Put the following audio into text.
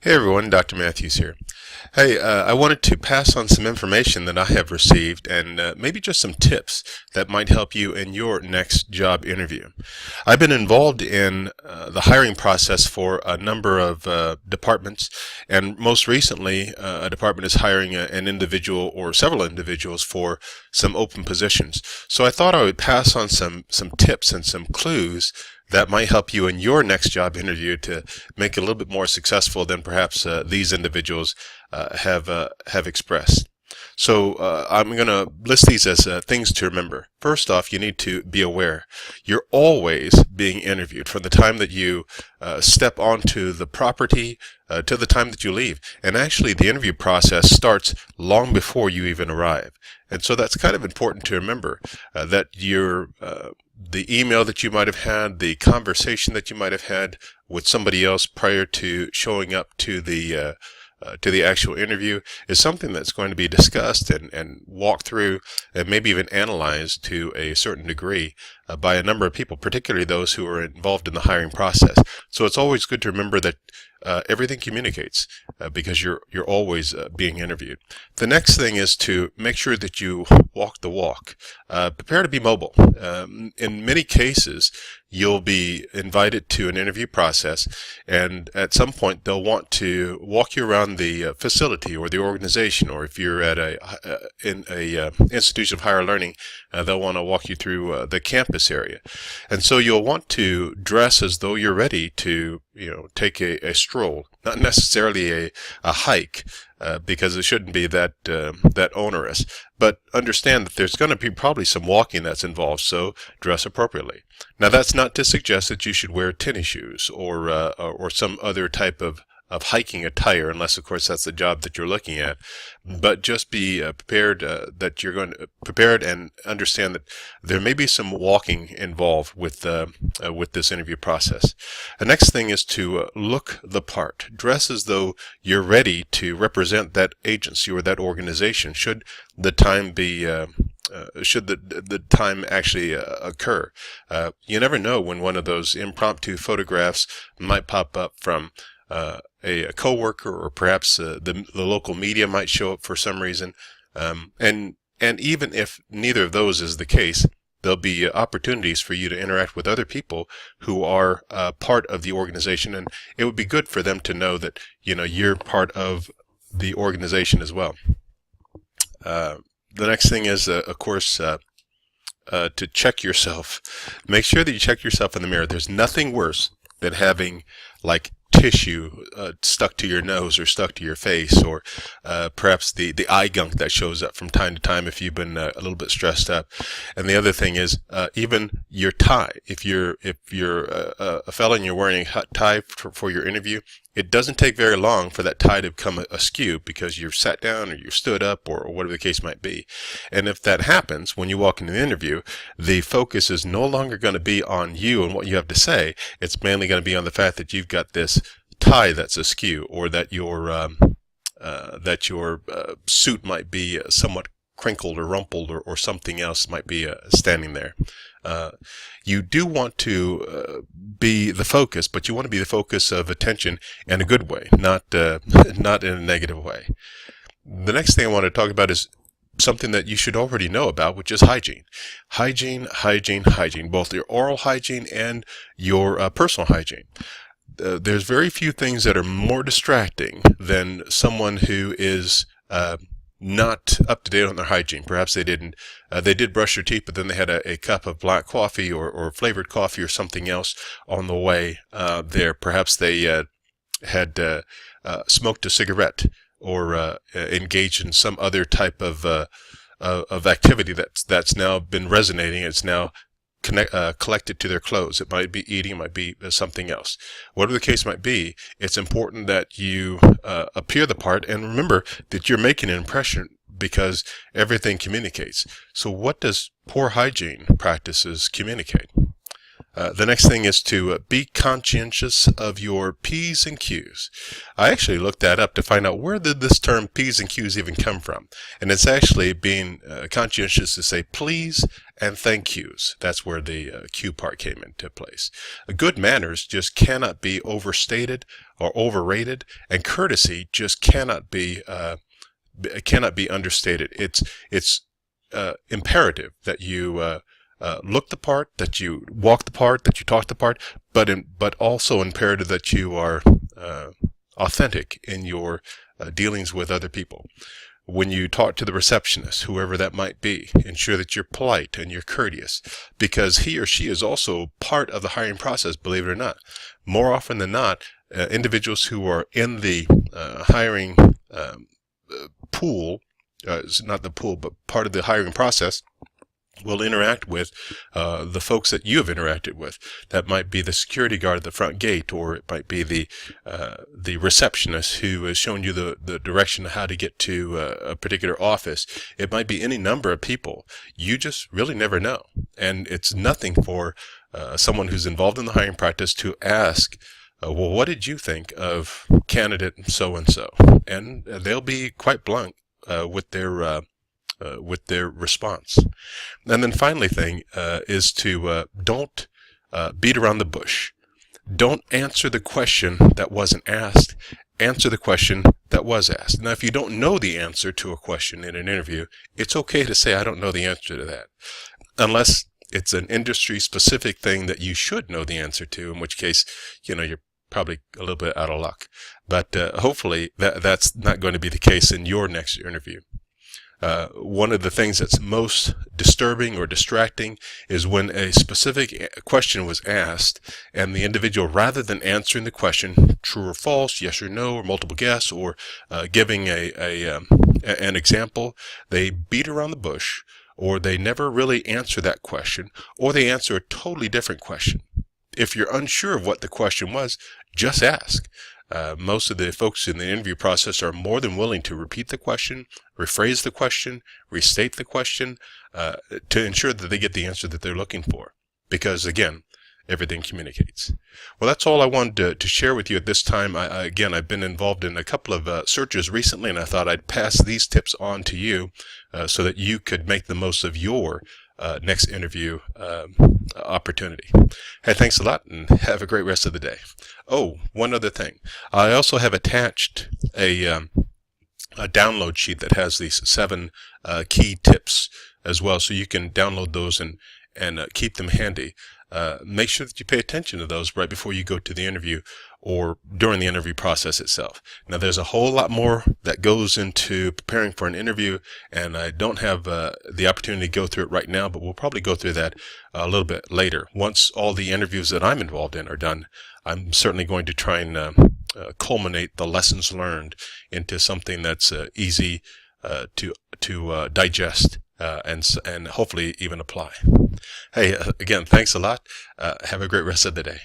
Hey everyone, Dr. Matthews here. Hey, I wanted to pass on some information that I have received and maybe just some tips that might help you in your next job interview. I've been involved in the hiring process for a number of departments, and most recently, a department is hiring an individual or several individuals for some open positions. So I thought I would pass on some tips and some clues that might help you in your next job interview to make it a little bit more successful than perhaps these individuals have expressed. So I'm going to list these as things to remember. First off, you need to be aware. You're always being interviewed from the time that you step onto the property to the time that you leave. And actually, the interview process starts long before you even arrive. And so that's kind of important to remember that the email that you might have had, the conversation that you might have had with somebody else prior to showing up to the actual interview is something that's going to be discussed and walked through and maybe even analyzed to a certain degree by a number of people, particularly those who are involved in the hiring process. So it's always good to remember that everything communicates because you're always being interviewed. The next thing is to make sure that you walk the walk. Prepare to be mobile. In many cases, you'll be invited to an interview process, and at some point they'll want to walk you around the facility or the organization, or if you're at in a institution of higher learning, they'll want to walk you through the campus area. And so you'll want to dress as though you're ready to take a stroll, not necessarily a hike, because it shouldn't be that onerous. But understand that there's going to be probably some walking that's involved, so dress appropriately. Now, that's not to suggest that you should wear tennis shoes or some other type of hiking attire, unless of course that's the job that you're looking at. But just be prepared that you're going to prepared and understand that there may be some walking involved with this interview process. The next thing is to look the part. Dress as though you're ready to represent that agency or that organization should the time be should the time actually occur. You never know when one of those impromptu photographs might pop up from a coworker, or perhaps the local media might show up for some reason. And even if neither of those is the case, there'll be opportunities for you to interact with other people who are part of the organization, and it would be good for them to know that you're part of the organization as well. The next thing is, of course, to check yourself. Make sure that you check yourself in the mirror. There's nothing worse than having like tissue stuck to your nose or stuck to your face, or perhaps the eye gunk that shows up from time to time if you've been a little bit stressed up. And the other thing is even your tie. If you're a fellow and you're wearing a tie for your interview, it doesn't take very long for that tie to become askew because you've sat down or you've stood up or whatever the case might be. And if that happens when you walk into the interview, the focus is no longer going to be on you and what you have to say. It's mainly going to be on the fact that you've got this tie that's askew, or that your suit might be somewhat crinkled or rumpled, or something else might be standing there. You do want to be the focus, but you want to be the focus of attention in a good way, not not in a negative way. The next thing I want to talk about is something that you should already know about, which is hygiene. Hygiene, both your oral hygiene and your personal hygiene. There's very few things that are more distracting than someone who is not up to date on their hygiene. Perhaps they did brush their teeth, but then they had a cup of black coffee or flavored coffee or something else on the way there. Perhaps they had smoked a cigarette, or engaged in some other type of activity that's now been resonating. It's now collected to their clothes. It might be eating, it might be something else. Whatever the case might be, it's important that you appear the part, and remember that you're making an impression because everything communicates. So what does poor hygiene practices communicate? The next thing is to be conscientious of your P's and Q's. I actually looked that up to find out where did this term P's and Q's even come from. And it's actually being conscientious to say please and thank yous. That's where the Q part came into place. Good manners just cannot be overstated or overrated, and courtesy just cannot be understated. It's imperative that you look the part, that you walk the part, that you talk the part, but also imperative that you are authentic in your dealings with other people. When you talk to the receptionist, whoever that might be, ensure that you're polite and you're courteous, because he or she is also part of the hiring process, believe it or not. More often than not, individuals who are in the hiring pool, not the pool, but part of the hiring process, will interact with the folks that you have interacted with. That might be the security guard at the front gate, or it might be the receptionist who has shown you the direction of how to get to a particular office. It might be any number of people. You just really never know. And it's nothing for someone who's involved in the hiring practice to ask, well, what did you think of candidate so-and-so? And they'll be quite blunt with their response. And then finally thing is to don't beat around the bush. Don't answer the question that wasn't asked. Answer the question that was asked. Now, if you don't know the answer to a question in an interview, it's okay to say, I don't know the answer to that. Unless it's an industry-specific thing that you should know the answer to, in which case, you're probably a little bit out of luck. But hopefully that's not going to be the case in your next interview. One of the things that's most disturbing or distracting is when a specific question was asked and the individual, rather than answering the question true or false, yes or no, or multiple guess, or giving an example, they beat around the bush, or they never really answer that question, or they answer a totally different question. If you're unsure of what the question was, just ask. Most of the folks in the interview process are more than willing to repeat the question, rephrase the question, restate the question, to ensure that they get the answer that they're looking for. Because again, everything communicates. Well, that's all I wanted to share with you at this time. Again, I've been involved in a couple of searches recently, and I thought I'd pass these tips on to you so that you could make the most of your next interview opportunity. Hey, thanks a lot, and have a great rest of the day. Oh, one other thing. I also have attached a download sheet that has these 7 key tips as well, so you can download those and keep them handy. Make sure that you pay attention to those right before you go to the interview or during the interview process itself. Now, there's a whole lot more that goes into preparing for an interview, and I don't have the opportunity to go through it right now, but we'll probably go through that a little bit later. Once all the interviews that I'm involved in are done, I'm certainly going to try and culminate the lessons learned into something that's easy to digest and hopefully even apply. Hey, again, thanks a lot. Have a great rest of the day.